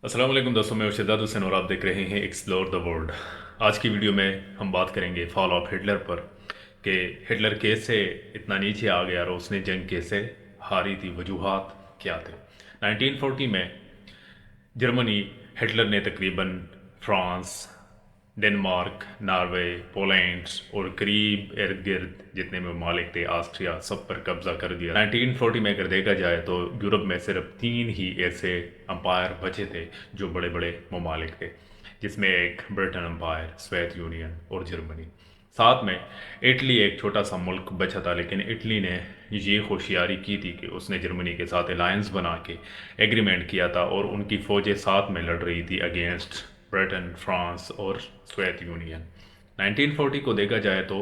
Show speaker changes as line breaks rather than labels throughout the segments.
अस्सलाम वालेकुम दोस्तों, मैं अर्शदाद हुसैन और आप देख रहे हैं एक्सप्लोर द वर्ल्ड। आज की वीडियो में हम बात करेंगे फॉल ऑफ हिटलर पर कि हिटलर कैसे इतना नीचे आ गया और उसने जंग कैसे हारी थी, वजूहात क्या थे। 1940 में जर्मनी हिटलर ने तकरीबन फ्रांस, डेनमार्क, नॉर्वे, पोलैंड और करीब इर्द गिर्द जितने ममालिक थे, ऑस्ट्रिया, सब पर कब्जा कर दिया। 1940 में अगर देखा जाए तो यूरोप में सिर्फ 3 ही ऐसे अम्पायर बचे थे जो बड़े बड़े ममालिक थे, जिसमें एक ब्रिटेन अम्पायर, सोवियत यूनियन और जर्मनी। साथ में इटली एक छोटा सा मुल्क बचा था, लेकिन इटली ने ये होशियारी की थी कि उसने जर्मनी के साथ अलायंस बना के एग्रीमेंट किया था और उनकी फ़ौजें साथ में लड़ रही थी अगेंस्ट ब्रिटेन, फ्रांस और सोवियत यूनियन। 1940 को देखा जाए तो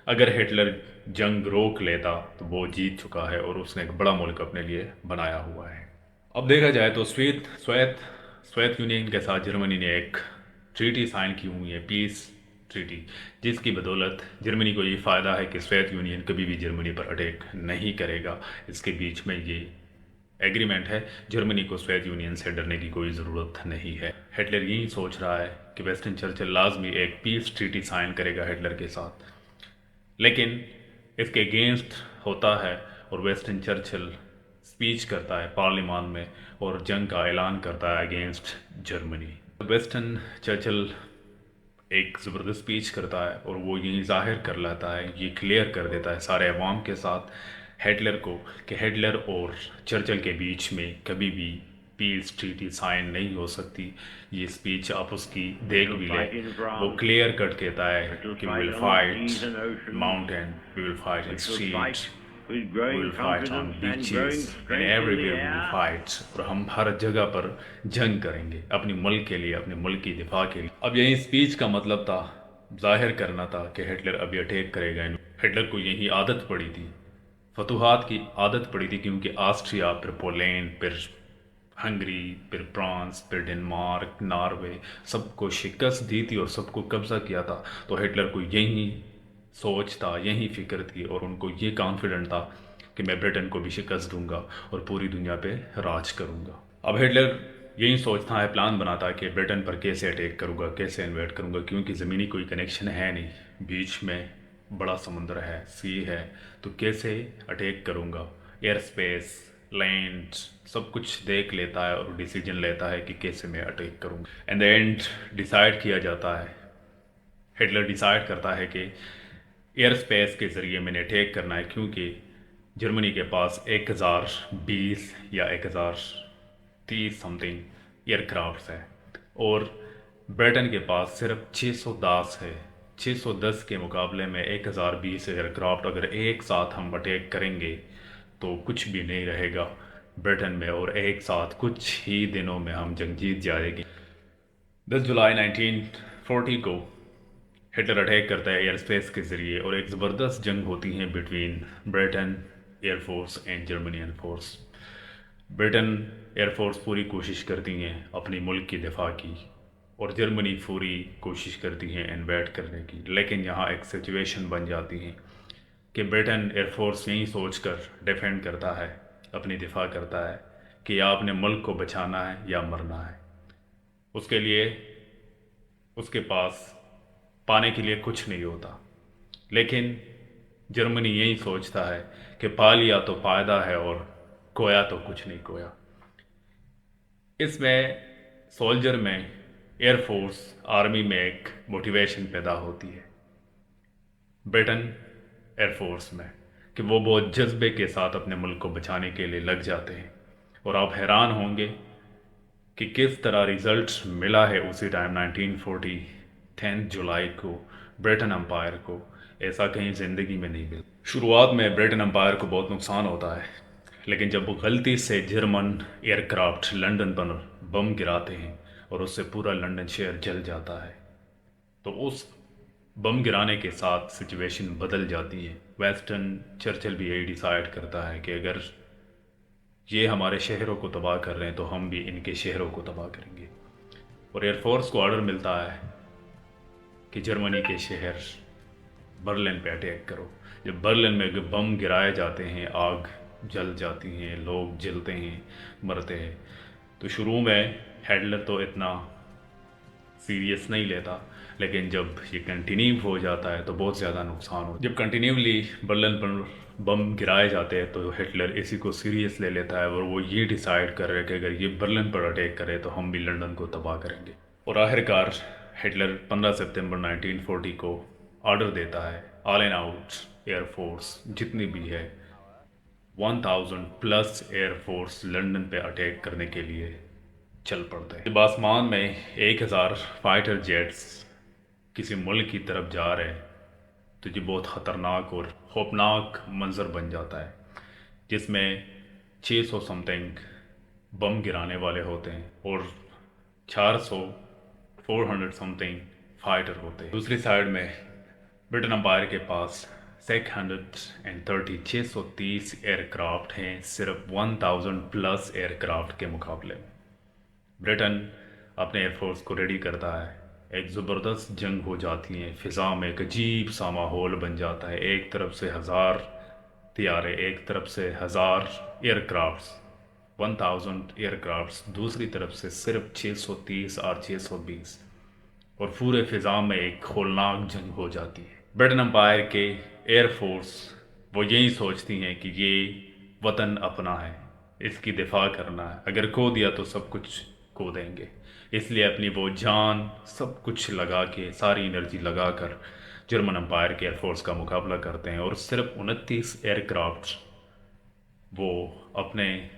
अगर हिटलर जंग रोक लेता तो वो जीत चुका है और उसने एक बड़ा मुल्क अपने लिए बनाया हुआ है। अब देखा जाए तो सोवियत सोवियत यूनियन के साथ जर्मनी ने एक ट्रीटी साइन की हुई है, पीस ट्रीटी, जिसकी बदौलत जर्मनी को ये फ़ायदा है कि सोवियत यूनियन कभी भी जर्मनी पर अटैक नहीं करेगा। इसके बीच में ये एग्रीमेंट है, जर्मनी को सोवियत यूनियन से डरने की कोई ज़रूरत नहीं है। हिटलर यही सोच रहा है कि वेस्टर्न चर्चिल लाजमी एक पीस ट्रीटी साइन करेगा हिटलर के साथ, लेकिन इसके अगेंस्ट होता है और वेस्टर्न चर्चिल स्पीच करता है पार्लियामान में और जंग का ऐलान करता है अगेंस्ट जर्मनी। वेस्टर्न चर्चिल एक ज़बरदस्त स्पीच करता है और वो यही जाहिर कर लेता है, ये क्लियर कर देता है सारे अवाम के साथ हिटलर को कि हिटलर और चर्चिल के बीच में कभी भी पीस ट्रीटी साइन नहीं हो सकती। ये स्पीच आप उसकी देख भी ले, वो क्लियर कट कहता है कि we will fight mountain, we will fight in street, we will fight on beaches and everywhere we will fight। और हम हर जगह पर जंग करेंगे अपने मुल्क के लिए, अपने मुल्क की दिफा के लिए। अब यही स्पीच का मतलब था, जाहिर करना था कि हिटलर अभी अटैक करेगा। हिटलर को यही आदत पड़ी थी, फतूहात की आदत पड़ी थी, क्योंकि ऑस्ट्रिया, फिर पोलैंड, फिर हंगरी, फिर फ्रांस, फिर डेनमार्क, नॉर्वे, सबको शिकस्त दी थी और सबको कब्जा किया था। तो हिटलर को यही सोच था, यही फिक्र थी और उनको ये कॉन्फिडेंट था कि मैं ब्रिटेन को भी शिकस्त दूंगा और पूरी दुनिया पे राज करूंगा। अब हिटलर यही सोचता है, प्लान बनाता है कि ब्रिटेन पर कैसे अटैक करूंगा, कैसे इन्वेट करूंगा, क्योंकि ज़मीनी कोई कनेक्शन है नहीं, बीच में बड़ा समुंदर है, सी है, तो कैसे अटैक करूंगा। एयर स्पेस, लैंड, सब कुछ देख लेता है और डिसीजन लेता है कि कैसे मैं अटैक करूंगा। इन द एंड डिसाइड किया जाता है, हिटलर डिसाइड करता है कि एयर स्पेस के ज़रिए मैंने अटैक करना है, क्योंकि जर्मनी के पास 1020 या 1030 समथिंग एयरक्राफ्ट है और ब्रिटेन के पास सिर्फ 610 है। 610 के मुकाबले में 1020 एयरक्राफ्ट अगर एक साथ हम अटैक करेंगे तो कुछ भी नहीं रहेगा ब्रिटेन में और एक साथ कुछ ही दिनों में हम जंग जीत जाएगी। 10 जुलाई 1940 को हिटलर अटैक करता है एयर स्पेस के ज़रिए और एक ज़बरदस्त जंग होती है between Britain air force and Germany air force. Britain air force पूरी कोशिश करती हैं अपनी मुल्क की दिफा की और जर्मनी पूरी कोशिश करती है इन्वेट करने की, लेकिन यहाँ एक सिचुएशन बन जाती है कि ब्रिटेन एयरफोर्स यही सोच कर डिफेंड करता है, अपनी दिफा करता है कि या अपने मुल्क को बचाना है या मरना है। उसके लिए उसके पास पाने के लिए कुछ नहीं होता, लेकिन जर्मनी यही सोचता है कि पा लिया तो फायदा है और खोया तो कुछ नहीं खोया। इसमें सोल्जर में, एयरफोर्स, आर्मी में एक मोटिवेशन पैदा होती है ब्रिटेन एयरफोर्स में कि वो बहुत जज्बे के साथ अपने मुल्क को बचाने के लिए लग जाते हैं। और आप हैरान होंगे कि किस तरह रिजल्ट मिला है उसी टाइम 1940 10 जुलाई को ब्रिटेन अम्पायर को। ऐसा कहीं ज़िंदगी में नहीं मिला। शुरुआत में ब्रिटेन अम्पायर को बहुत नुकसान होता है, लेकिन जब वो गलती से जर्मन एयरक्राफ्ट लंदन पर बम गिराते हैं और उससे पूरा लंदन शहर जल जाता है, तो उस बम गिराने के साथ सिचुएशन बदल जाती है। वेस्टर्न चर्चिल भी यही डिसाइड करता है कि अगर ये हमारे शहरों को तबाह कर रहे हैं तो हम भी इनके शहरों को तबाह करेंगे। और एयरफोर्स को ऑर्डर मिलता है कि जर्मनी के शहर बर्लिन पे अटैक करो। जब बर्लिन में बम गिराए जाते हैं, आग जल जाती हैं, लोग जलते हैं, मरते हैं, तो शुरू में हिटलर तो इतना सीरियस नहीं लेता, लेकिन जब ये कंटिन्यू हो जाता है तो बहुत ज़्यादा नुकसान हो। जब कंटिन्यूली बर्लिन पर बम गिराए जाते हैं तो हिटलर इसी को सीरियस ले लेता है और वो ये डिसाइड कर रहे हैं कि अगर ये बर्लिन पर अटैक करे तो हम भी लंदन को तबाह करेंगे। और आखिरकार हिटलर 15 सितंबर 1940 को ऑर्डर देता है ऑल एंड आउट एयरफोर्स जितनी भी है 1000 प्लस एयरफोर्स लंदन पे अटैक करने के लिए चल पड़ते हैं। जब आसमान में 1000 फाइटर जेट्स किसी मुल्क की तरफ जा रहे हैं तो ये बहुत ख़तरनाक और खौफनाक मंजर बन जाता है, जिसमें 600 समथिंग बम गिराने वाले होते हैं और 400 समथिंग फाइटर होते हैं। दूसरी साइड में ब्रिटेन अम्पायर के पास 630 एयरक्राफ्ट हैं, सिर्फ 1000 प्लस एयरक्राफ्ट के मुकाबले में। ब्रिटेन अपने एयरफोर्स को रेडी करता है, एक ज़बरदस्त जंग हो जाती है, फ़िज़ा में एक अजीब सा माहौल बन जाता है। एक तरफ से 1000 तियारे, एक तरफ से 1000 एयरक्राफ्ट्स 1000 एयरक्राफ्ट्स, दूसरी तरफ से सिर्फ 630 और 620, और पूरे फ़िज़ा में एक होलनाक जंग हो जाती है। ब्रिटेन अम्पायर के एयरफोर्स वो यही सोचती हैं कि ये वतन अपना है, इसकी दिफा करना है, अगर खो दिया तो सब कुछ खो देंगे, इसलिए अपनी वो जान सब कुछ लगा के, सारी एनर्जी लगा कर जर्मन अम्पायर के एयरफोर्स का मुकाबला करते हैं। और सिर्फ 29 एयरक्राफ्ट वो अपने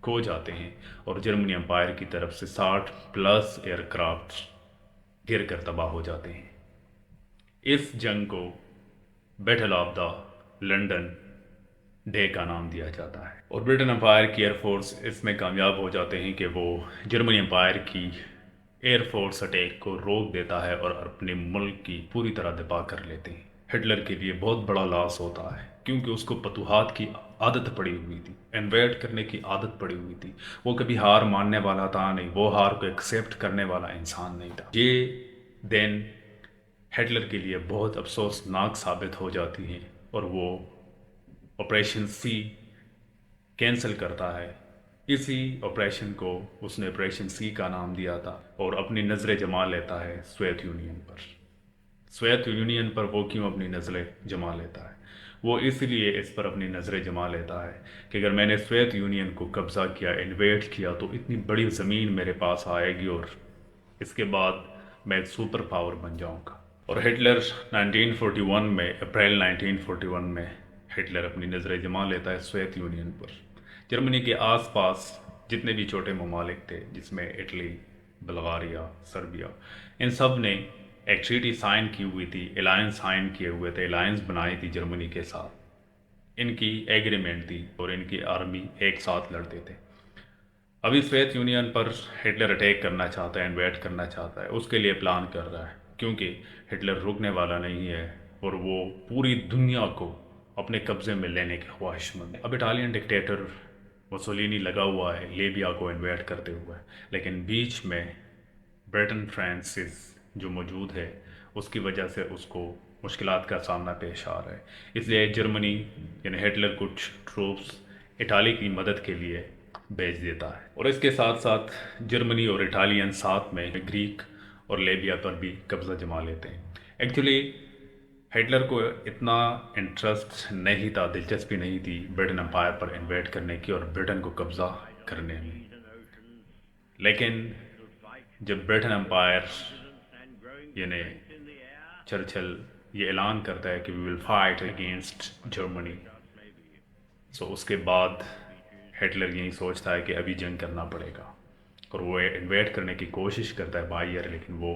खो जाते हैं और जर्मनी अम्पायर की तरफ से 60 प्लस एयरक्राफ्ट गिर कर तबाह हो जाते हैं। इस जंग को battle of the London day का नाम दिया जाता है और ब्रिटेन अम्पायर की एयरफोर्स इसमें कामयाब हो जाते हैं कि वो जर्मनी अम्पायर की एयरफोर्स अटैक को रोक देता है और अपने मुल्क की पूरी तरह दिफा कर लेते हैं। हिटलर के लिए बहुत बड़ा लॉस होता है क्योंकि उसको फतूहात की आदत पड़ी हुई थी, इन्वेड करने की आदत पड़ी हुई थी। वो कभी हार मानने वाला था नहीं, वो हार को एक्सेप्ट करने वाला इंसान नहीं था। ये दिन हिटलर के लिए बहुत अफसोसनाक साबित हो जाती है और वो ऑपरेशन सी कैंसिल करता है। इसी ऑपरेशन को उसने ऑपरेशन सी का नाम दिया था और अपनी नज़रें जमा लेता है सोवियत यूनियन पर। सोवियत यूनियन पर वो क्यों अपनी नज़रें जमा लेता है? वो इसलिए इस पर अपनी नज़रें जमा लेता है कि अगर मैंने सोवियत यूनियन को कब्ज़ा किया, इन्वेड किया, तो इतनी बड़ी ज़मीन मेरे पास आएगी और इसके बाद मैं एक सुपर पावर बन जाऊंगा। और हिटलर 1941 में, अप्रैल 1941 में हिटलर अपनी नज़रें जमा लेता है सोवियत यूनियन पर। जर्मनी के आसपास जितने भी छोटे ममालिक थे, जिसमें इटली, बल्गारिया, सर्बिया, इन सब ने एक ट्रीटी साइन की हुई थी, अलायंस साइन किए हुए थे, अलायंस बनाई थी जर्मनी के साथ। इनकी एग्रीमेंट थी और इनकी आर्मी एक साथ लड़ते थे। अभी सोवियत यूनियन पर हिटलर अटैक करना चाहता है, इन्वेड करना चाहता है, उसके लिए प्लान कर रहा है क्योंकि हिटलर रुकने वाला नहीं है और वो पूरी दुनिया को अपने कब्ज़े में लेने के ख्वाहिशमंद है। अब इटालियन डिक्टेटर मुसोलिनी लगा हुआ है लीबिया को इन्वेड करते हुए, लेकिन बीच में ब्रिटेन फ्रांसिस जो मौजूद है उसकी वजह से उसको मुश्किलात का सामना पेश आ रहा है। इसलिए जर्मनी यानी हिटलर कुछ ट्रूप्स इटाली की मदद के लिए भेज देता है और इसके साथ साथ जर्मनी और इटालियन साथ में ग्रीक और लीबिया पर भी कब्ज़ा जमा लेते हैं। एक्चुअली हिटलर को इतना इंटरेस्ट नहीं था, दिलचस्पी नहीं थी ब्रिटेन अम्पायर पर इन्वेड करने की और ब्रिटेन को कब्ज़ा करने में, लेकिन जब ब्रिटेन अम्पायर यानी चर्चिल ये ऐलान करता है कि we will fight against Germany, सो उसके बाद हिटलर यही सोचता है कि अभी जंग करना पड़ेगा और वो इन्वेड करने की कोशिश करता है बाई ईयर, लेकिन वो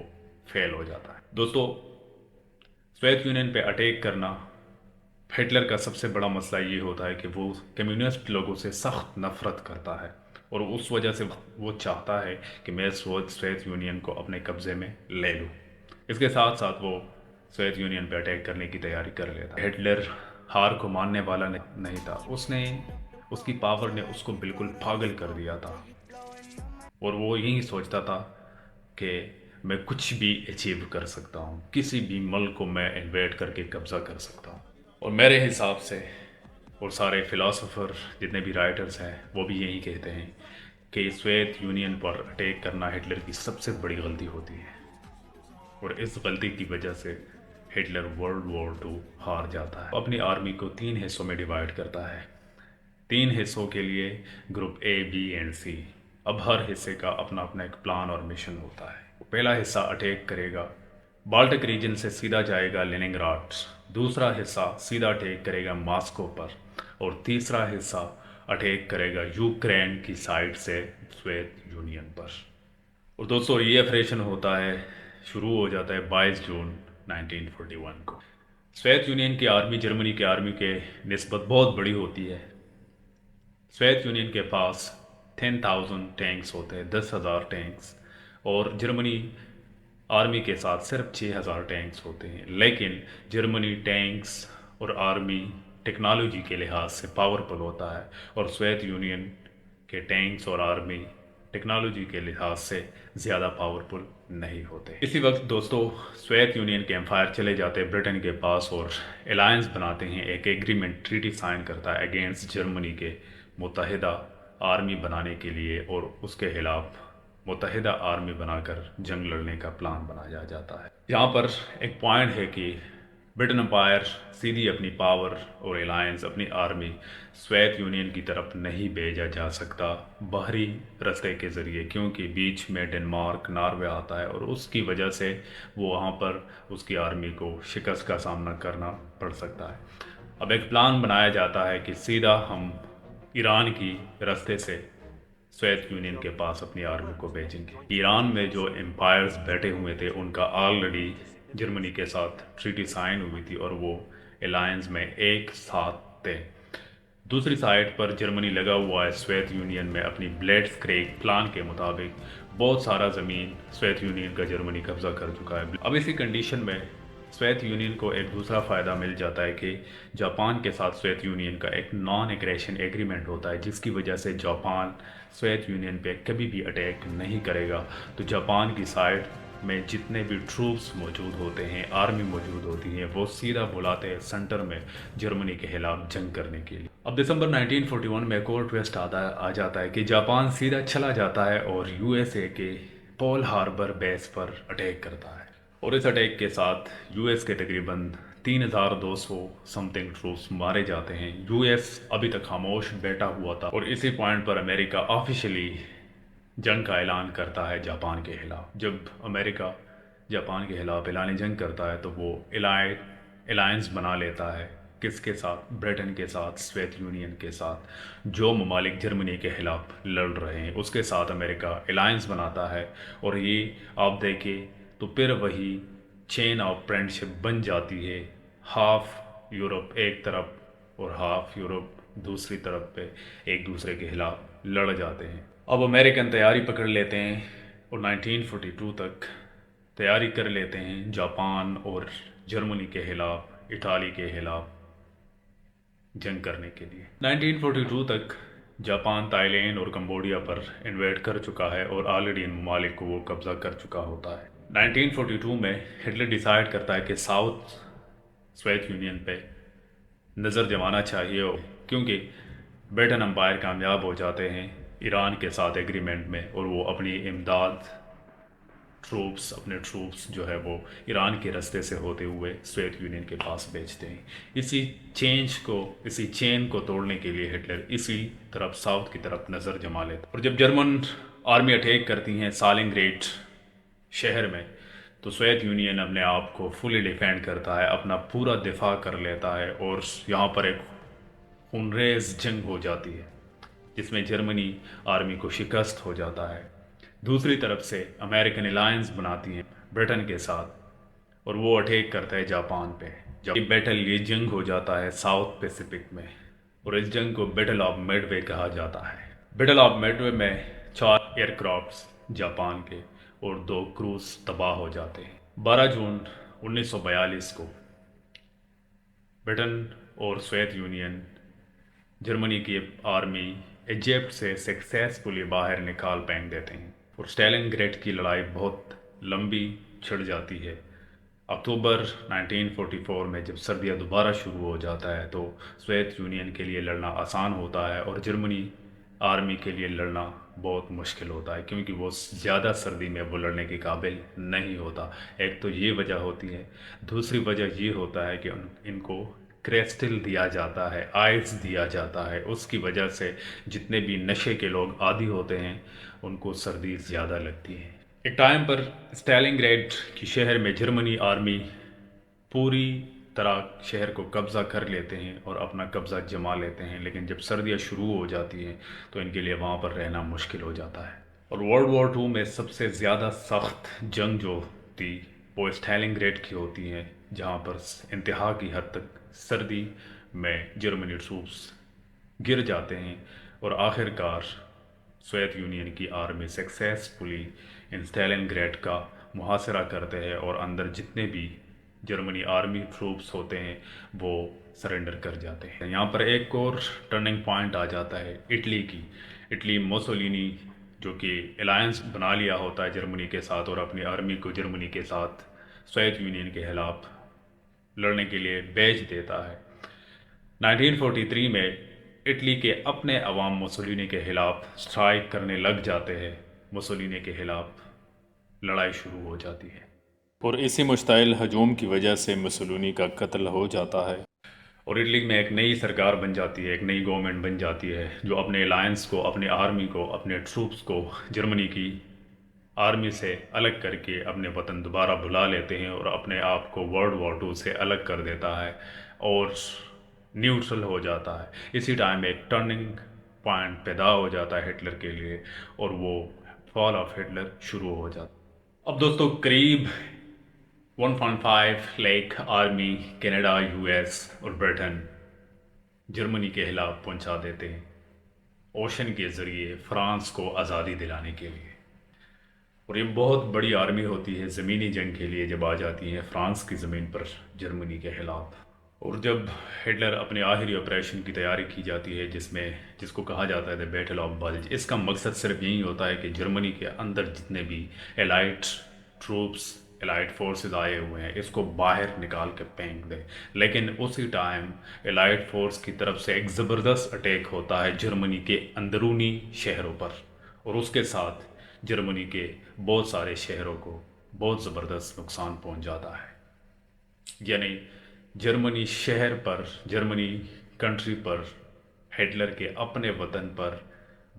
फेल हो जाता है। दोस्तों, सोवियत यूनियन पे अटैक करना हिटलर का सबसे बड़ा मसला ये होता है कि वो कम्युनिस्ट लोगों से सख्त नफरत करता है और उस वजह से वो चाहता है कि मैं सोवियत यूनियन को अपने कब्ज़े में ले लूँ। इसके साथ साथ वो सोवियत यूनियन पे अटैक करने की तैयारी कर लेता है। हिटलर हार को मानने वाला नहीं था, उसकी पावर ने उसको बिल्कुल पागल कर दिया था और वो यही सोचता था कि मैं कुछ भी अचीव कर सकता हूँ, किसी भी मुल्क को मैं इन्वेड करके कब्ज़ा कर सकता हूँ। और मेरे हिसाब से और सारे फ़िलासफ़र जितने भी राइटर्स हैं वो भी यही कहते हैं کہ سوویت یونین پر اٹیک کرنا ہٹلر کی سب سے بڑی غلطی ہوتی ہے، اور اس غلطی کی وجہ سے ہٹلر ورلڈ وار 2 ہار جاتا ہے۔ اپنی آرمی کو 3 حصوں میں ڈیوائیڈ کرتا ہے، 3 حصوں کے لیے گروپ اے، بی اینڈ سی۔ اب ہر حصے کا اپنا اپنا ایک پلان اور مشن ہوتا ہے۔ پہلا حصہ اٹیک کرے گا بالٹک ریجن سے، سیدھا جائے گا لیننگراڈ۔ دوسرا حصہ سیدھا اٹیک کرے گا ماسکو پر، اور تیسرا حصہ اٹیک کرے گا یوکرین کی سائڈ سے سوویت یونین پر۔ اور دوستو یہ آپریشن ہوتا ہے، شروع ہو جاتا ہے 22 جون 1941 کو۔ سوویت یونین کی آرمی جرمنی کی آرمی کے نسبت بہت بڑی ہوتی ہے۔ سوویت یونین کے پاس 10,000 ٹینکس ہوتے ہیں، 10,000 ٹینکس، اور جرمنی آرمی کے ساتھ صرف 6,000 ٹینکس ہوتے ہیں۔ لیکن جرمنی ٹینکس اور آرمی ٹیکنالوجی کے لحاظ سے پاورفل ہوتا ہے، اور سوویت یونین کے ٹینکس اور آرمی ٹیکنالوجی کے لحاظ سے زیادہ پاورفل نہیں ہوتے۔ اسی وقت دوستو سوویت یونین کے امپائر چلے جاتے ہیں برٹن کے پاس اور الائنس بناتے ہیں، ایک ایگریمنٹ ٹریٹی سائن کرتا ہے اگینسٹ جرمنی کے متحدہ آرمی بنانے کے لیے، اور اس کے خلاف متحدہ آرمی بنا کر جنگ لڑنے کا پلان بنایا جاتا ہے۔ یہاں پر ایک پوائنٹ ہے کہ برٹن امپائر سیدھی اپنی پاور اور الائنس، اپنی آرمی سوویت یونین کی طرف نہیں بھیجا جا سکتا باہری رستے کے ذریعے، کیونکہ بیچ میں ڈنمارک، ناروے آتا ہے، اور اس کی وجہ سے وہ وہاں پر اس کی آرمی کو شکست کا سامنا کرنا پڑ سکتا ہے۔ اب ایک پلان بنایا جاتا ہے کہ سیدھا ہم ایران کی رستے سے سوویت یونین کے پاس اپنی آرمی کو بھیجیں گے۔ ایران میں جو امپائرز بیٹھے ہوئے تھے ان کا آلریڈی جرمنی کے ساتھ ٹریٹی سائن ہوئی تھی، اور وہ الائنس میں ایک ساتھ تھے۔ دوسری سائڈ پر جرمنی لگا ہوا ہے سوویت یونین میں اپنی بلیٹس کریگ پلان کے مطابق بہت سارا زمین سوویت یونین کا جرمنی قبضہ کر چکا ہے۔ اب اسی کنڈیشن میں سوویت یونین کو ایک دوسرا فائدہ مل جاتا ہے کہ جاپان کے ساتھ سوویت یونین کا ایک نان ایگریشن ایگریمنٹ ہوتا ہے، جس کی وجہ سے جاپان سوویت یونین پہ کبھی بھی اٹیک نہیں کرے گا۔ تو جاپان کی سائڈ میں جتنے بھی ٹروپس موجود ہوتے ہیں، آرمی موجود ہوتی ہیں، وہ سیدھا بلاتے ہیں سینٹر میں جرمنی کے خلاف جنگ کرنے کے لیے۔ اب دسمبر 1941 میں ایک اور ٹویسٹ آ جاتا ہے کہ جاپان سیدھا چلا جاتا ہے اور یو ایس اے کے پول ہاربر بیس پر اٹیک کرتا ہے، اور اس اٹیک کے ساتھ یو ایس کے تقریباً 3,200 سم تھنگ ٹروپس مارے جاتے ہیں۔ یو ایس ابھی تک خاموش بیٹھا ہوا تھا، اور اسی پوائنٹ پر امریکہ آفیشلی جنگ کا اعلان کرتا ہے جاپان کے خلاف۔ جب امریکہ جاپان کے خلاف اعلان جنگ کرتا ہے تو وہ الائنس بنا لیتا ہے، کس کے ساتھ؟ برٹن کے ساتھ، سوویت یونین کے ساتھ۔ جو ممالک جرمنی کے خلاف لڑ رہے ہیں اس کے ساتھ امریکہ الائنس بناتا ہے، اور یہ آپ دیکھیں تو پھر وہی چین آف فرینڈشپ بن جاتی ہے۔ ہاف یورپ ایک طرف اور ہاف یورپ دوسری طرف پہ ایک دوسرے کے خلاف لڑ جاتے ہیں۔ اب امریکن تیاری پکڑ لیتے ہیں، اور 1942 تک تیاری کر لیتے ہیں جاپان اور جرمنی کے خلاف، اٹالی کے خلاف جنگ کرنے کے لیے۔ 1942 تک جاپان تائی لینڈ اور کمبوڈیا پر انویڈ کر چکا ہے، اور آلریڈی ان ممالک کو وہ قبضہ کر چکا ہوتا ہے۔ 1942 میں ہٹلر ڈیسائیڈ کرتا ہے کہ ساؤتھ سوویت یونین پہ نظر جمانا چاہیے، کیونکہ برٹن امپائر کامیاب ہو جاتے ہیں ایران کے ساتھ ایگریمنٹ میں، اور وہ اپنی امداد اپنے ٹروپس جو ہے وہ ایران کے رستے سے ہوتے ہوئے سوویت یونین کے پاس بھیجتے ہیں۔ اسی چین کو توڑنے کے لیے ہٹلر اسی طرف ساؤتھ کی طرف نظر جما لیتا ہے، اور جب جرمن آرمی اٹیک کرتی ہیں سالنگریڈ شہر میں، تو سوویت یونین اپنے آپ کو فلی ڈیفینڈ کرتا ہے، اپنا پورا دفاع کر لیتا ہے، اور یہاں پر ایک خونریز جنگ ہو جاتی ہے جس میں جرمنی آرمی کو شکست ہو جاتا ہے۔ دوسری طرف سے امریکن الائنس بناتی ہیں برٹن کے ساتھ، اور وہ اٹیک کرتا ہے جاپان پہ۔ جب یہ جنگ ہو جاتا ہے ساؤتھ پیسیفک میں، اور اس جنگ کو بیٹل آف میڈ وے کہا جاتا ہے۔ بیٹل آف میڈ وے میں 4 ایئر کرافٹس جاپان کے اور 2 کروز تباہ ہو جاتے ہیں۔ 12 جون 1942 کو برٹن اور سوویت یونین جرمنی کی آرمی ایجپٹ سے سکسیسفلی باہر نکال پھینک دیتے ہیں، اور اسٹالن گریڈ کی لڑائی بہت لمبی چھڑ جاتی ہے۔ اکتوبر 1944 میں جب سردیاں دوبارہ شروع ہو جاتا ہے تو سوویت یونین کے لیے لڑنا آسان ہوتا ہے، اور جرمنی آرمی کے لیے لڑنا بہت مشکل ہوتا ہے، کیونکہ وہ زیادہ سردی میں وہ لڑنے کے قابل نہیں ہوتا۔ ایک تو یہ وجہ ہوتی ہے، دوسری وجہ یہ ہوتا ہے کہ ان کو کریسٹل دیا جاتا ہے، آئس دیا جاتا ہے، اس کی وجہ سے جتنے بھی نشے کے لوگ عادی ہوتے ہیں ان کو سردی زیادہ لگتی ہے۔ ایک ٹائم پر اسٹالن گریڈ کی شہر میں جرمنی آرمی پوری طرح شہر کو قبضہ کر لیتے ہیں اور اپنا قبضہ جما لیتے ہیں، لیکن جب سردیاں شروع ہو جاتی ہیں تو ان کے لیے وہاں پر رہنا مشکل ہو جاتا ہے۔ اور ورلڈ وار ٹو میں سب سے زیادہ سخت جنگ جو تھی وہ اسٹالن گریڈ کی ہوتی ہے، جہاں پر انتہا کی حد تک سردی میں جرمنی ٹروپس گر جاتے ہیں، اور آخر کار سوویت یونین کی آرمی سکسیسفلی اسٹالن گریڈ کا محاصرہ کرتے ہیں، اور اندر جتنے بھی جرمنی آرمی ٹروپس ہوتے ہیں وہ سرنڈر کر جاتے ہیں۔ یہاں پر ایک اور ٹرننگ پوائنٹ آ جاتا ہے اٹلی کی۔ اٹلی موسولینی جو کہ الائنس بنا لیا ہوتا ہے جرمنی کے ساتھ، اور اپنی آرمی کو جرمنی کے ساتھ سوویت یونین کے خلاف لڑنے کے لیے بھیج دیتا ہے۔ 1943 میں اٹلی کے اپنے عوام موسولینی کے خلاف اسٹرائک کرنے لگ جاتے ہیں، موسولینی کے خلاف لڑائی شروع ہو جاتی ہے، اور اسی مشتعل ہجوم کی وجہ سے موسولینی کا قتل ہو جاتا ہے، اور اٹلی میں ایک نئی سرکار بن جاتی ہے، ایک نئی گورنمنٹ بن جاتی ہے جو اپنے الائنس کو، اپنے آرمی کو، اپنے ٹروپس کو جرمنی کی آرمی سے الگ کر کے اپنے وطن دوبارہ بلا لیتے ہیں، اور اپنے آپ کو ورلڈ وار ٹو سے الگ کر دیتا ہے اور نیوٹرل ہو جاتا ہے۔ اسی ٹائم ایک ٹرننگ پوائنٹ پیدا ہو جاتا ہے ہٹلر کے لیے، اور وہ فال آف ہٹلر شروع ہو جاتا ہے۔ اب دوستو قریب 1.5 lakh army Canada, U S اور برٹن جرمنی کے خلاف پہنچا دیتے ہیں اوشن کے ذریعے فرانس کو آزادی دلانے کے لیے، اور یہ بہت بڑی آرمی ہوتی ہے زمینی جنگ کے لیے جب آ جاتی ہے فرانس کی زمین پر جرمنی کے خلاف۔ اور جب ہٹلر اپنے آخری آپریشن کی تیاری کی جاتی ہے جس کو کہا جاتا ہے دی بیٹل آف بلج، اس کا مقصد صرف یہی ہوتا ہے کہ جرمنی کے اندر جتنے بھی الائٹ ٹروپس، الائٹ فورسز آئے ہوئے ہیں اس کو باہر نکال کے پھینک دے، لیکن اسی ٹائم الائٹ فورس کی طرف سے ایک زبردست اٹیک ہوتا ہے جرمنی کے اندرونی شہروں پر، اور اس کے ساتھ جرمنی کے بہت سارے شہروں کو بہت زبردست نقصان پہنچ جاتا ہے۔ یعنی جرمنی شہر پر، جرمنی کنٹری پر، ہٹلر کے اپنے وطن پر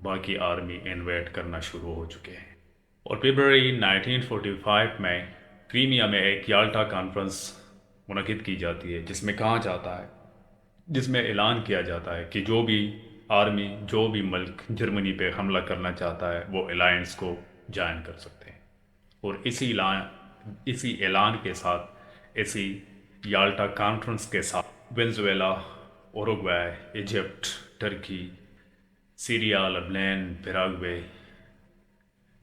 باقی آرمی انویٹ کرنا شروع ہو چکے ہیں۔ اور فروری 1945 میں کریمیا میں ایک یالٹا کانفرنس منعقد کی جاتی ہے، جس میں کہا جاتا ہے، جس میں اعلان کیا جاتا ہے کہ جو بھی آرمی، جو بھی ملک جرمنی پہ حملہ کرنا چاہتا ہے وہ الائنس کو جوائن کر سکتے ہیں۔ اور اسی اعلان کے ساتھ، اسی یالٹا کانفرنس کے ساتھ وینزویلا، اوروگوئے، ایجپٹ، ٹرکی، سیریا، لبنان، پیراگوے،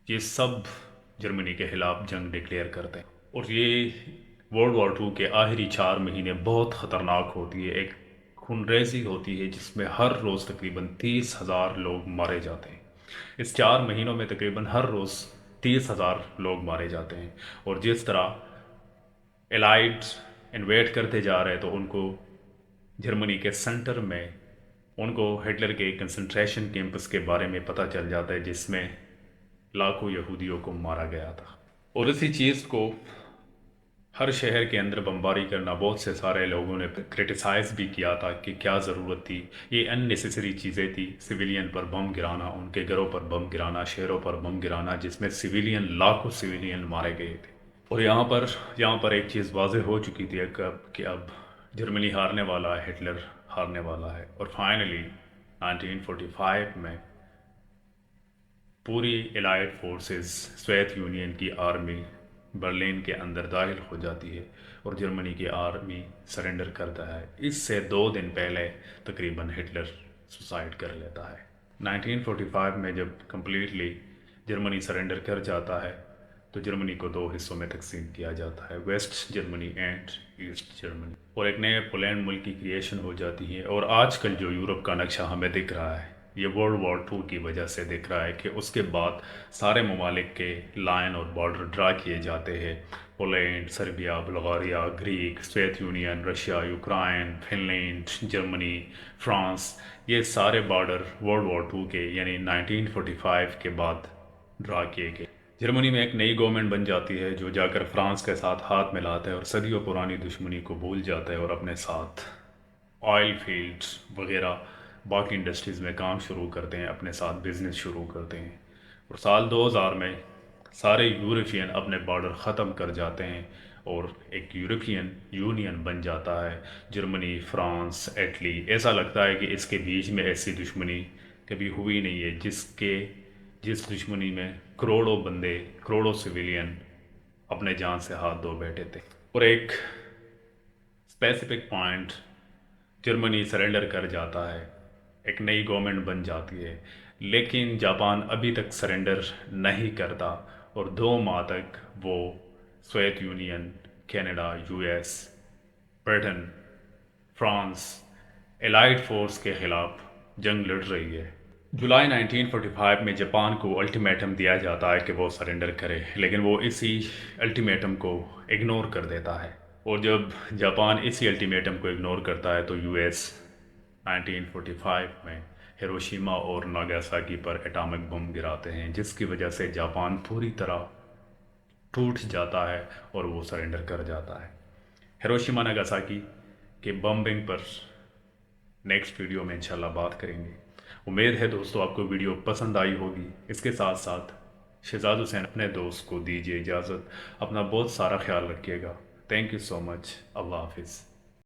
یہ سب جرمنی کے خلاف جنگ ڈکلیئر کرتے ہیں۔ اور یہ ورلڈ وار ٹو کے آخری 4 مہینے بہت خطرناک ہوتی ہے، ایک خونریزی ہوتی ہے جس میں ہر روز تقریباً 30,000 لوگ مارے جاتے ہیں۔ اس 4 مہینوں میں تقریباً ہر روز 30,000 لوگ مارے جاتے ہیں، اور جس طرح الائٹ انویٹ کرتے جا رہے تو ان کو جرمنی کے سنٹر میں ان کو ہٹلر کے کنسنٹریشن کیمپس کے بارے میں پتہ چل جاتا ہے جس میں لاکھوں یہودیوں کو مارا گیا تھا، اور اسی چیز کو ہر شہر کے اندر بمباری کرنا بہت سے سارے لوگوں نے کرٹیسائز بھی کیا تھا کہ کیا ضرورت تھی، یہ ان نیسیسری چیزیں تھی، سویلین پر بم گرانا، ان کے گھروں پر بم گرانا، شہروں پر بم گرانا، جس میں لاکھوں سویلین مارے گئے تھے۔ اور یہاں پر ایک چیز واضح ہو چکی تھی کہ اب جرمنی ہارنے والا ہے، ہٹلر ہارنے والا ہے، اور فائنلی 1945 میں پوری الائٹ فورسز، سوویت یونین کی آرمی برلن کے اندر داخل ہو جاتی ہے، اور جرمنی کی آرمی سرنڈر کرتا ہے۔ اس سے 2 دن پہلے تقریباً ہٹلر سوسائڈ کر لیتا ہے۔ 1945 میں جب کمپلیٹلی جرمنی سرنڈر کر جاتا ہے تو جرمنی کو 2 حصوں میں تقسیم کیا جاتا ہے، West Germany and East Germany, اور ایک نئے پولینڈ ملک کی کریشن ہو جاتی ہے۔ اور آج کل جو یورپ کا نقشہ ہمیں دکھ رہا ہے یہ ورلڈ وار ٹو کی وجہ سے دکھ رہا ہے کہ اس کے بعد سارے ممالک کے لائن اور بارڈر ڈرا کیے جاتے ہیں Poland, Serbia, Bulgaria, Greek, Soviet union, Russia, Ukraine, Finland, Germany, France, ये सारे बॉर्डर वर्ल्ड वॉर टू के यानी 1945 के बाद ड्रा किए गए। जर्मनी में एक नई गवर्नमेंट बन जाती है जो जाकर फ्रांस के साथ हाथ मिलाता है और सदियों पुरानी दुश्मनी को भूल जाता है और अपने साथ ऑयल फील्ड्स वगैरह बाकी इंडस्ट्रीज़ में काम शुरू करते हैं, अपने साथ बिज़नेस शुरू करते हैं। और साल 2000 में सारे यूरोपियन अपने बॉर्डर ख़त्म कर जाते हैं और एक यूरोपियन यूनियन बन जाता है। जर्मनी, फ्रांस, इटली, ऐसा लगता है कि इसके बीच में ऐसी दुश्मनी कभी हुई नहीं है जिस दुश्मनी में करोड़ों बंदे, करोड़ों सिविलियन अपने जान से हाथ धो बैठे थे। और एक स्पेसिफिक पॉइंट जर्मनी सरेंडर कर जाता है, एक नई गवर्नमेंट बन जाती है, लेकिन जापान अभी तक सरेंडर नहीं करता और 2 माह तक वो Soviet union, Canada, US, Britain, France, allied force के ख़िलाफ़ जंग लड़ रही है। जुलाई 1945 में जापान को अल्टीमेटम दिया जाता है कि वो सरेंडर करे, लेकिन वो इसी अल्टीमेटम को इग्नोर कर देता है। और जब जापान इसी अल्टीमेटम को इग्नोर करता है तो यूएस 1945 में हिरोशिमा और नागासाकी पर एटॉमिक बम गिराते हैं, जिसकी वजह से जापान पूरी तरह टूट जाता है और वो सरेंडर कर जाता है। हिरोशिमा नागासाकी के बम्बिंग पर नेक्स्ट वीडियो में इंशाल्लाह बात करेंगे। उम्मीद है दोस्तों आपको वीडियो पसंद आई होगी। इसके साथ साथ शहजाद हुसैन अपने दोस्त को दीजिए इजाज़त। अपना बहुत सारा ख्याल रखिएगा। Thank you so much. अल्लाह हाफिज़।